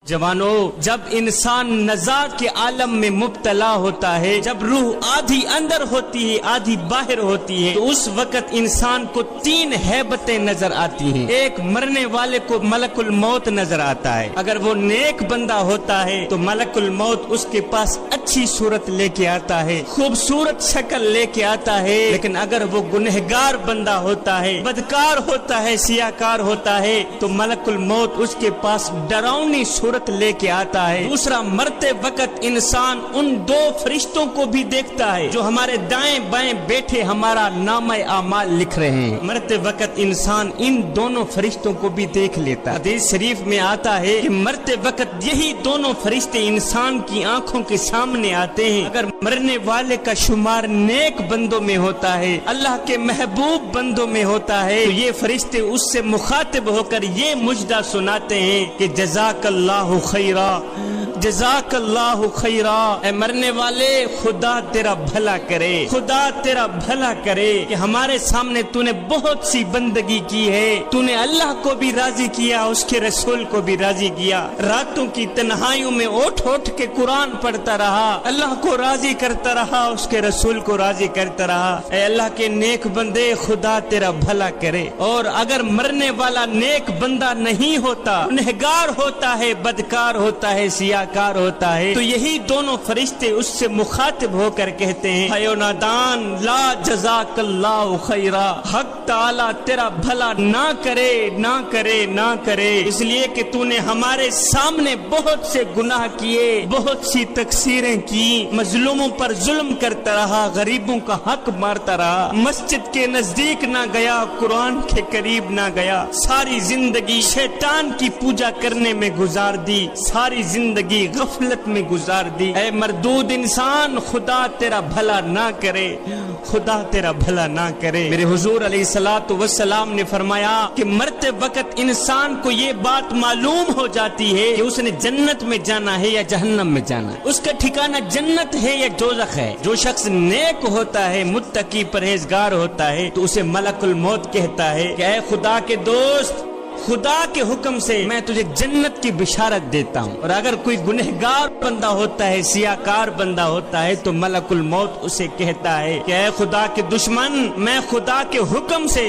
جوانو، جب انسان نزاع کے عالم میں مبتلا ہوتا ہے، جب روح آدھی اندر ہوتی ہے آدھی باہر ہوتی ہے، تو اس وقت انسان کو تین ہیبتیں نظر آتی ہیں۔ ایک، مرنے والے کو ملک الموت نظر آتا ہے۔ اگر وہ نیک بندہ ہوتا ہے تو ملک الموت اس کے پاس اچھی صورت لے کے آتا ہے، خوبصورت شکل لے کے آتا ہے۔ لیکن اگر وہ گنہگار بندہ ہوتا ہے، بدکار ہوتا ہے، سیاکار ہوتا ہے، تو ملک الموت اس کے پاس ڈراؤنی صورت لے کے آتا ہے۔ دوسرا، مرتے وقت انسان ان دو فرشتوں کو بھی دیکھتا ہے جو ہمارے دائیں بائیں بیٹھے ہمارا نامہ اعمال لکھ رہے ہیں۔ مرتے وقت انسان ان دونوں فرشتوں کو بھی دیکھ لیتا ہے۔ حدیث شریف میں آتا ہے کہ مرتے وقت یہی دونوں فرشتے انسان کی آنکھوں کے سامنے آتے ہیں۔ اگر مرنے والے کا شمار نیک بندوں میں ہوتا ہے، اللہ کے محبوب بندوں میں ہوتا ہے، تو یہ فرشتے اس سے مخاطب ہو کر یہ مجدہ سناتے ہیں کہ جزاک اللہ خیرا، جزاک اللہ خیرا، اے مرنے والے خدا تیرا بھلا کرے، خدا تیرا بھلا کرے کہ ہمارے سامنے تو نے بہت سی بندگی کی ہے، تو نے اللہ کو بھی راضی کیا، اس کے رسول کو بھی راضی کیا، راتوں کی تنہائیوں میں اٹھ اٹھ کے قرآن پڑھتا رہا، اللہ کو راضی کرتا رہا، اس کے رسول کو راضی کرتا رہا۔ اے اللہ کے نیک بندے، خدا تیرا بھلا کرے۔ اور اگر مرنے والا نیک بندہ نہیں ہوتا، گنہگار ہوتا ہے، بدکار ہوتا ہے، سیاکار ہوتا ہے، تو یہی دونوں فرشتے اس سے مخاطب ہو کر کہتے ہیں، اے نادان، لا جزاک اللہ خیرا، حق تعالی تیرا بھلا نہ کرے، نہ کرے، نہ کرے، اس لیے کہ تو نے ہمارے سامنے بہت سے گناہ کیے، بہت سی تقصیریں کی، مظلوموں پر ظلم کرتا رہا، غریبوں کا حق مارتا رہا، مسجد کے نزدیک نہ گیا، قرآن کے قریب نہ گیا، ساری زندگی شیطان کی پوجا کرنے میں گزار دی، ساری زندگی غفلت میں گزار دی۔ اے مردود انسان، خدا تیرا بھلا نہ کرے، خدا تیرا بھلا نہ کرے۔ میرے حضور علیہ الصلوۃ والسلام نے فرمایا کہ مرتے وقت انسان کو یہ بات معلوم ہو جاتی ہے کہ اس نے جنت میں جانا ہے یا جہنم میں جانا ہے، اس کا ٹھکانہ جنت ہے یا دوزخ ہے۔ جو شخص نیک ہوتا ہے، متقی پرہیزگار ہوتا ہے، تو اسے ملک الموت کہتا ہے کہ اے خدا کے دوست، خدا کے حکم سے میں تجھے جنت کی بشارت دیتا ہوں۔ اور اگر کوئی گنہگار بندہ ہوتا ہے، سیاکار بندہ ہوتا ہے، تو ملک الموت اسے کہتا ہے کہ اے خدا کے دشمن، میں خدا کے حکم سے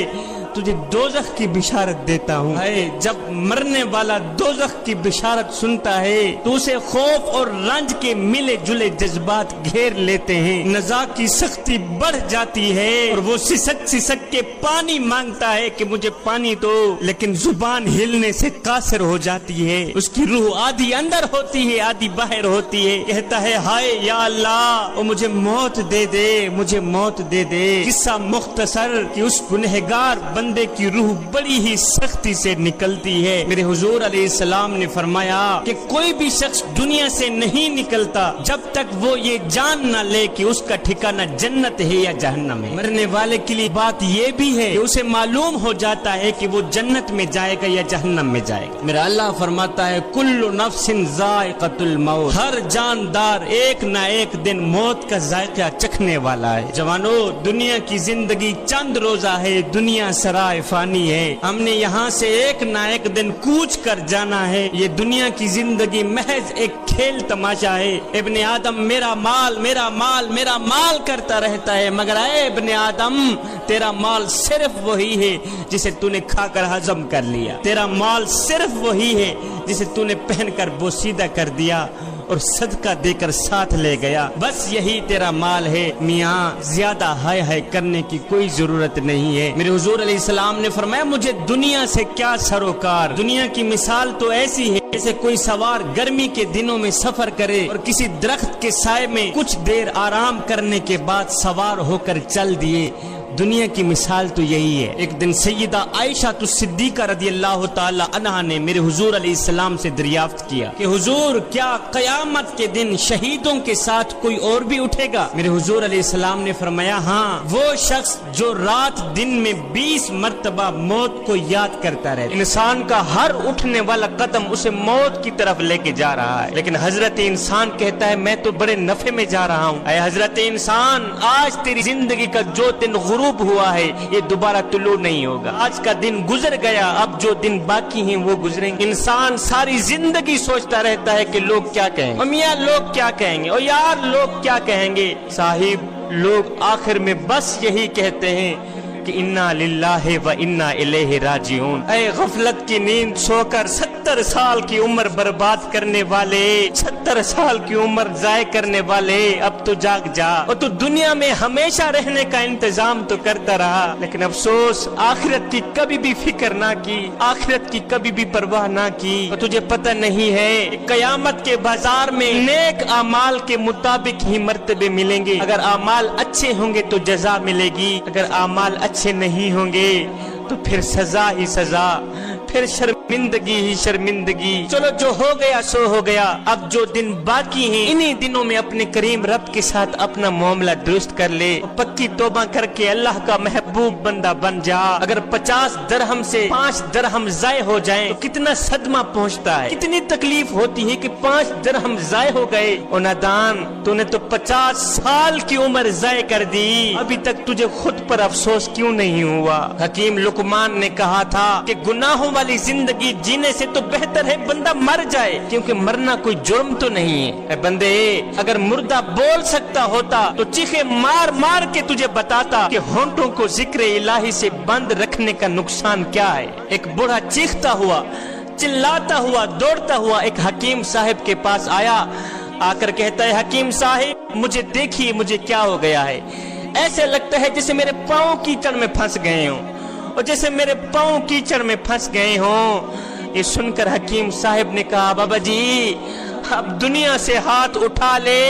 تجھے دوزخ کی بشارت دیتا ہوں۔ جب مرنے والا دوزخ کی بشارت سنتا ہے تو اسے خوف اور رنج کے ملے جلے جذبات گھیر لیتے ہیں، نزاع کی سختی بڑھ جاتی ہے، اور وہ سسک سسک کے پانی مانگتا ہے کہ مجھے پانی دو، لیکن زبان ہلنے سے قاصر ہو جاتی ہے، اس کی روح آدھی اندر ہوتی ہے آدھی باہر ہوتی ہے، کہتا ہے ہائے یا اللہ، او مجھے موت دے دے، مجھے موت دے دے۔ قصہ مختصر کہ اس گنہگار بندے کی روح بڑی ہی سختی سے نکلتی ہے۔ میرے حضور علیہ السلام نے فرمایا کہ کوئی بھی شخص دنیا سے نہیں نکلتا جب تک وہ یہ جان نہ لے کہ اس کا ٹھکانہ جنت ہے یا جہنم ہے۔ مرنے والے کے لیے بات یہ بھی ہے کہ اسے معلوم ہو جاتا ہے کہ وہ جنت میں جائے گا یا جہنم میں جائے گا۔ میرا اللہ فرماتا ہے کل نفس ذائقۃ الموت، ہر جاندار ایک نہ ایک دن موت کا ذائقہ چکھنے والا ہے۔ جوانو، دنیا کی زندگی چند روزہ ہے، دنیا سرائے فانی ہے، ہم نے یہاں سے ایک نہ ایک دن کوچ کر جانا ہے۔ یہ دنیا کی زندگی محض ایک کھیل تماشا ہے۔ ابن آدم میرا مال، میرا مال، میرا مال کرتا رہتا ہے، مگر اے ابن آدم، تیرا مال صرف وہی ہے جسے تو نے کھا کر ہضم کر لیا، تیرا مال صرف وہی ہے جسے تو نے پہن کر بوسیدہ کر دیا اور صدقہ دے کر ساتھ لے گیا، بس یہی تیرا مال ہے۔ میاں، زیادہ ہائے ہائے کرنے کی کوئی ضرورت نہیں ہے۔ میرے حضور علیہ السلام نے فرمایا مجھے دنیا سے کیا سروکار۔ دنیا کی مثال تو ایسی ہے جیسے کوئی سوار گرمی کے دنوں میں سفر کرے اور کسی درخت کے سائے میں کچھ دیر آرام کرنے کے بعد سوار ہو کر چل دیے۔ دنیا کی مثال تو یہی ہے۔ ایک دن سیدہ عائشہ صدیقہ رضی اللہ تعالی عنہا نے میرے حضور علیہ السلام سے دریافت کیا کہ حضور، کیا قیامت کے دن شہیدوں کے ساتھ کوئی اور بھی اٹھے گا؟ میرے حضور علیہ السلام نے فرمایا ہاں، وہ شخص جو رات دن میں 20 مرتبہ موت کو یاد کرتا رہے۔ انسان کا ہر اٹھنے والا قدم اسے موت کی طرف لے کے جا رہا ہے، لیکن حضرت انسان کہتا ہے میں تو بڑے نفع میں جا رہا ہوں۔ اے حضرت انسان، آج تیری زندگی کا جو دن غروب غروب ہوا ہے، یہ دوبارہ طلوع نہیں ہوگا۔ آج کا دن گزر گیا، اب جو دن باقی ہیں وہ گزریں گے۔ انسان ساری زندگی سوچتا رہتا ہے کہ لوگ کیا کہیں گے، میاں لوگ کیا کہیں گے، اور یار لوگ کیا کہیں گے۔ صاحب لوگ آخر میں بس یہی کہتے ہیں کہ انا للہ و انا الیہ راجعون۔ اے غفلت کی نیند سو کر 70 سال کی عمر برباد کرنے والے، 70 سال کی عمر ضائع کرنے والے، اب تو جاگ جا۔ اور تو دنیا میں ہمیشہ رہنے کا انتظام تو کرتا رہا، لیکن افسوس آخرت کی کبھی بھی فکر نہ کی، آخرت کی کبھی بھی پرواہ نہ کی۔ اور تجھے پتہ نہیں ہے قیامت کے بازار میں نیک اعمال کے مطابق ہی مرتبے ملیں گے۔ اگر اعمال اچھے ہوں گے تو جزا ملے گی، اگر اعمال اچھے نہیں ہوں گے تو پھر سزا ہی سزا، پھر شرمندگی ہی شرمندگی۔ چلو جو ہو گیا سو ہو گیا، اب جو دن باقی ہیں انہی دنوں میں اپنے کریم رب کے ساتھ اپنا معاملہ درست کر لے، پکی توبہ کر کے اللہ کا محبوب بندہ بن جا۔ اگر 50 درہم سے 5 درہم ضائع ہو جائیں تو کتنا صدمہ پہنچتا ہے، کتنی تکلیف ہوتی ہے کہ 5 درہم ضائع ہو گئے۔ اور نادان تو نے تو 50 سال کی عمر ضائع کر دی، ابھی تک تجھے خود پر افسوس کیوں نہیں ہوا؟ حکیم لقمان نے کہا تھا کہ گناہوں والی زندگی جینے سے تو بہتر ہے بندہ مر جائے، کیونکہ مرنا کوئی جرم تو نہیں ہے۔ اے بندے، اگر مردہ بول سکتا ہوتا تو چیخے مار مار کے تجھے بتاتا کہ ہونٹوں کو ذکر الہی سے بند رکھنے کا نقصان کیا ہے۔ ایک بوڑھا چیختا ہوا، چلاتا ہوا، دوڑتا ہوا ایک حکیم صاحب کے پاس آیا، آ کر کہتا ہے حکیم صاحب مجھے دیکھیے مجھے کیا ہو گیا ہے، ایسے لگتا ہے جیسے میرے پاؤں کیچڑ میں پھنس گئے ہوں، اور جیسے میرے پاؤں کیچڑ میں پھنس گئے ہوں۔ یہ سن کر حکیم صاحب نے کہا بابا جی اب دنیا سے ہاتھ اٹھا لے،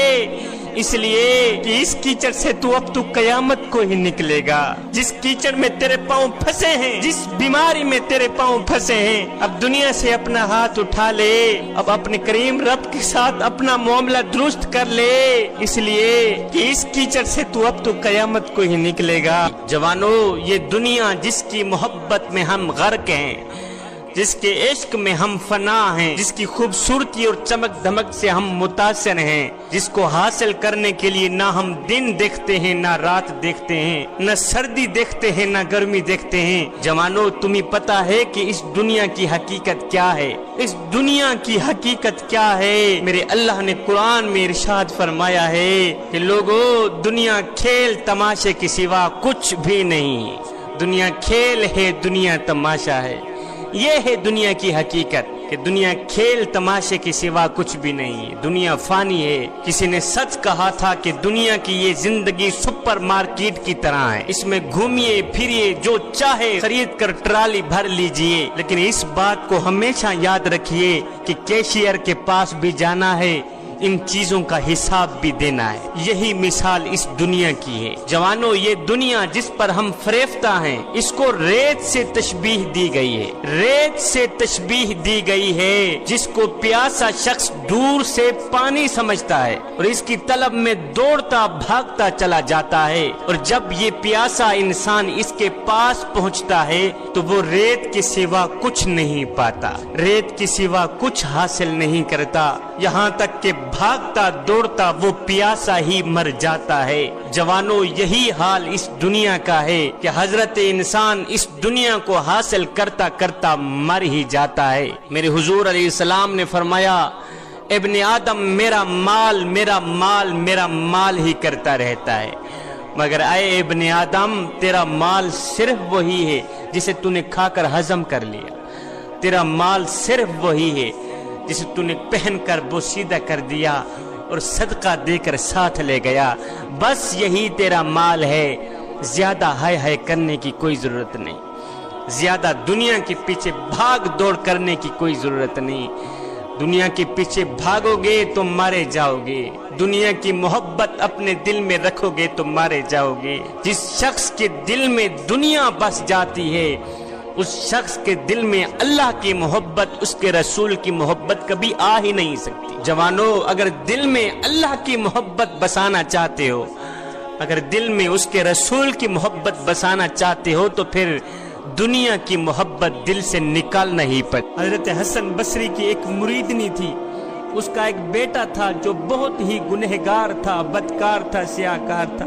اس لیے کہ اس کیچڑ سے تو قیامت کو ہی نکلے گا۔ جس کیچڑ میں تیرے پاؤں پھنسے ہیں، جس بیماری میں تیرے پاؤں پھنسے ہیں، اب دنیا سے اپنا ہاتھ اٹھا لے، اب اپنے کریم رب کے ساتھ اپنا معاملہ درست کر لے، اس لیے کہ اس کیچڑ سے تو قیامت کو ہی نکلے گا۔ جوانو، یہ دنیا جس کی محبت میں ہم غرق ہیں، جس کے عشق میں ہم فنا ہیں، جس کی خوبصورتی اور چمک دمک سے ہم متاثر ہیں، جس کو حاصل کرنے کے لیے نہ ہم دن دیکھتے ہیں نہ رات دیکھتے ہیں، نہ سردی دیکھتے ہیں نہ گرمی دیکھتے ہیں۔ جوانو، تمہیں پتا ہے کہ اس دنیا کی حقیقت کیا ہے؟ اس دنیا کی حقیقت کیا ہے؟ میرے اللہ نے قرآن میں ارشاد فرمایا ہے کہ لوگو، دنیا کھیل تماشے کے سوا کچھ بھی نہیں۔ دنیا کھیل ہے، دنیا تماشا ہے۔ یہ ہے دنیا کی حقیقت کہ دنیا کھیل تماشے کے سوا کچھ بھی نہیں، دنیا فانی ہے۔ کسی نے سچ کہا تھا کہ دنیا کی یہ زندگی سپر مارکیٹ کی طرح ہے، اس میں گھومیے پھریے، جو چاہے خرید کر ٹرالی بھر لیجئے، لیکن اس بات کو ہمیشہ یاد رکھیے کہ کیشیئر کے پاس بھی جانا ہے، ان چیزوں کا حساب بھی دینا ہے۔ یہی مثال اس دنیا کی ہے۔ جوانو، یہ دنیا جس پر ہم فریفتہ ہیں، اس کو ریت سے تشبیہ دی گئی ہے، ریت سے تشبیہ دی گئی ہے، جس کو پیاسا شخص دور سے پانی سمجھتا ہے اور اس کی طلب میں دوڑتا بھاگتا چلا جاتا ہے، اور جب یہ پیاسا انسان اس کے پاس پہنچتا ہے تو وہ ریت کے سوا کچھ نہیں پاتا، ریت کے سوا کچھ حاصل نہیں کرتا، یہاں تک کہ بھاگتا دوڑتا وہ پیاسا ہی مر جاتا ہے۔ جوانو، یہی حال اس دنیا کا ہے کہ حضرت انسان اس دنیا کو حاصل کرتا کرتا مر ہی جاتا ہے۔ میرے حضور علیہ السلام نے فرمایا، ابن آدم میرا مال میرا مال میرا مال ہی کرتا رہتا ہے، مگر اے ابن آدم، تیرا مال صرف وہی ہے جسے تو نے کھا کر ہضم کر لیا، تیرا مال صرف وہی ہے جسے تو نے پہن کر بوسیدہ کر دیا اور صدقہ دے کر ساتھ لے گیا، بس یہی تیرا مال ہے۔ زیادہ ہائے ہائے کرنے کی کوئی ضرورت نہیں، زیادہ دنیا کے پیچھے بھاگ دوڑ کرنے کی کوئی ضرورت نہیں۔ دنیا کے پیچھے بھاگو گے تو مارے جاؤ گے، دنیا کی محبت اپنے دل میں رکھو گے تو مارے جاؤ گے۔ جس شخص کے دل میں دنیا بس جاتی ہے، اس شخص کے دل میں اللہ کی محبت، اس کے رسول کی محبت کبھی آ ہی نہیں سکتی۔ جوانو، اگر دل میں اللہ کی محبت بسانا چاہتے ہو، اگر دل میں اس کے رسول کی محبت بسانا چاہتے ہو تو پھر دنیا کی محبت دل سے نکالنا ہی پڑے۔ حضرت حسن بصری کی ایک مریدنی تھی، اس کا ایک بیٹا تھا جو بہت ہی گنہگار تھا، بدکار تھا، سیاہکار تھا،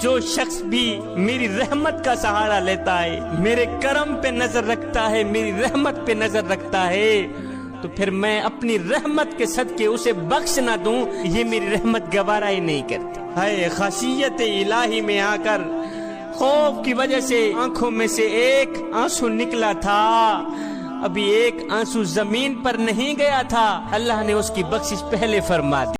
جو شخص بھی میری رحمت کا سہارا لیتا ہے، میرے کرم پہ نظر رکھتا ہے، میری رحمت پہ نظر رکھتا ہے، تو پھر میں اپنی رحمت کے صدقے اسے بخش نہ دوں، یہ میری رحمت گوارا ہی نہیں کرتی۔ ہے خاصیت الہی میں آ کر خوف کی وجہ سے آنکھوں میں سے ایک آنسو نکلا تھا، ابھی ایک آنسو زمین پر نہیں گیا تھا، اللہ نے اس کی بخشش پہلے فرما دی۔